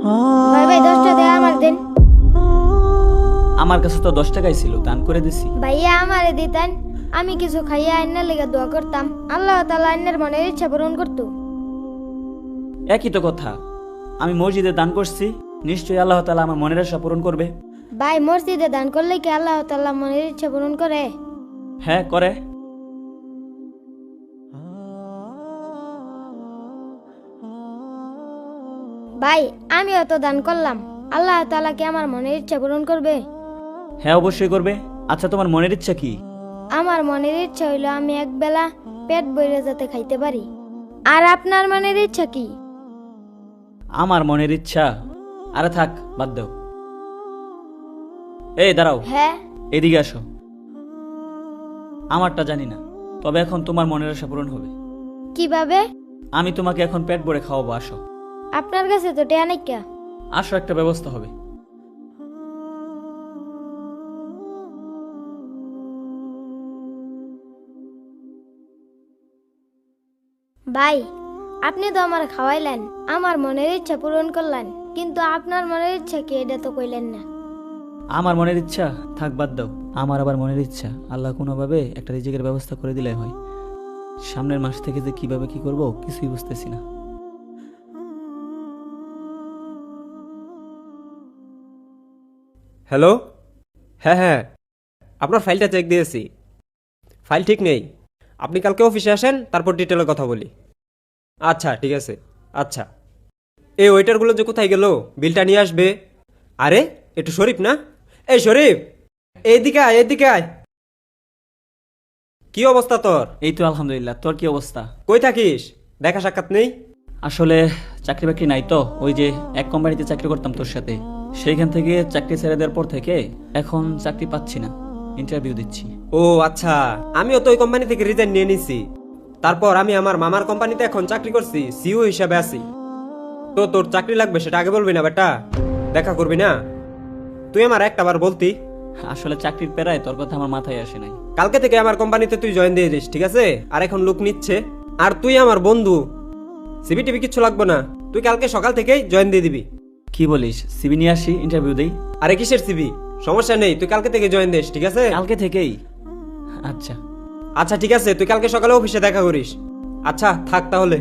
ভাই ভাই 10 টাকা দিয়ে আমার দেন। আমার কাছে তো 10 টাকাই ছিল, দান করে দিছি। ভাইয়া আমারে দিতেন, আমি কিছু খাইয়া আইনের লেগে দোয়া করতাম, আল্লাহ তাআলা আইনের মনের ইচ্ছা পূরণ করতো। একই তো কথা, আমি মসজিদে দান করছি, নিশ্চয়ই আল্লাহ তাআলা আমার মনের আশা পূরণ করবে। ভাই মসজিদে দান করলে কি আল্লাহ তাআলা মনের ইচ্ছা পূরণ করে? হ্যাঁ করে। ভাই আমিও তো দান করলাম, আল্লাহ তাআলা কি আমার মনের ইচ্ছা পূরণ করবে? হ্যাঁ অবশ্যই করবে। আচ্ছা তোমার মনের ইচ্ছা কি? আমার মনের ইচ্ছা হইলো আমি একবেলা পেট ভরে যাতে খাইতে পারি। আর আপনার মনের ইচ্ছা কি? আমার মনের ইচ্ছা, আরে থাক বাদ দাও। এই দাঁড়াও, হ্যাঁ এদিকে আসো। আমারটা জানি না, তবে এখন তোমার মনের আশা পূরণ হবে। কিভাবে? আমি তোমাকে এখন পেট ভরে খাওয়াবো, আসো। আপনার কাছে তো টেয়া নাই কা? আসো, একটা ব্যবস্থা হবে। ভাই আপনি তো আমার খাওয়াইলেন, আমার মনের ইচ্ছা পূরণ করলেন, কিন্তু আপনার মনের ইচ্ছা কি এটা তো কইলেন না। আমার মনের ইচ্ছা থাক বাদ দাও। আমার আবার মনের ইচ্ছা আল্লাহ কোনোভাবে একটা রিজিকের ব্যবস্থা করে দিলে হয়। সামনের মাস থেকে যে কিভাবে কি করব কিছুই বুঝতেছি না। হ্যালো, হ্যাঁ হ্যাঁ, আপনার ফাইলটা চেক দিয়েছি, ফাইল ঠিক নেই। আপনি কালকে অফিসে আসেন, তারপর ডিটেলে কথা বলি। আচ্ছা ঠিক আছে। আচ্ছা, এই ওয়েটারগুলো যে কোথায় গেল, বিলটা নিয়ে আসবে। আরে একটু শরীফ না? এই শরীফ, এইদিকে আয়, এইদিকে আয়। কি অবস্থা তোর? এই তো আলহামদুলিল্লাহ, তোর কি অবস্থা? কই থাকিস? দেখা সাক্ষাৎ নেই। আসলে চাকরি বাকরি নাই তো, ওই যে এক কোম্পানিতে চাকরি করতাম তোর সাথে, সেইখান থেকে চাকরি ছেড়ে দেওয়ার পর থেকে এখন চাকরি পাচ্ছি না, ইন্টারভিউ দিচ্ছি। ও আচ্ছা, আমিও তো ওই কোম্পানি থেকে রিজাইন নিয়ে নিছি। তারপর আমি আমার মামার কোম্পানিতে এখন চাকরি করছি, সিইও হিসাবে আছি। তো তোর চাকরি লাগবে সেটা আগে বলবি না বেটা, দেখা করবি না? তুই আমার একটাবার বলতি। আসলে চাকরির পেরায় তোর কথা আমার মাথায় আসে নাই। কালকে থেকে আমার কোম্পানিতে তুই জয়েন দিয়ে দিস, ঠিক আছে? আর এখন লোক নিচ্ছে, আর তুই আমার বন্ধু, সিবি টিভি কিচ্ছু লাগবে না, তুই কালকে সকাল থেকেই জয়েন দিয়ে দিবি। কি বলিস? সিবি নিয়ে আসি, ইন্টারভিউ দেই? আরে কিসের সিবি, সমস্যা নেই, তুই কালকে থেকে জয়েন দিস, ঠিক আছে? কালকে থেকেই? আচ্ছা। আচ্ছা ঠিক আছে, তুই কালকে সকালে অফিসে দেখা করিস। আচ্ছা থাক তাহলে।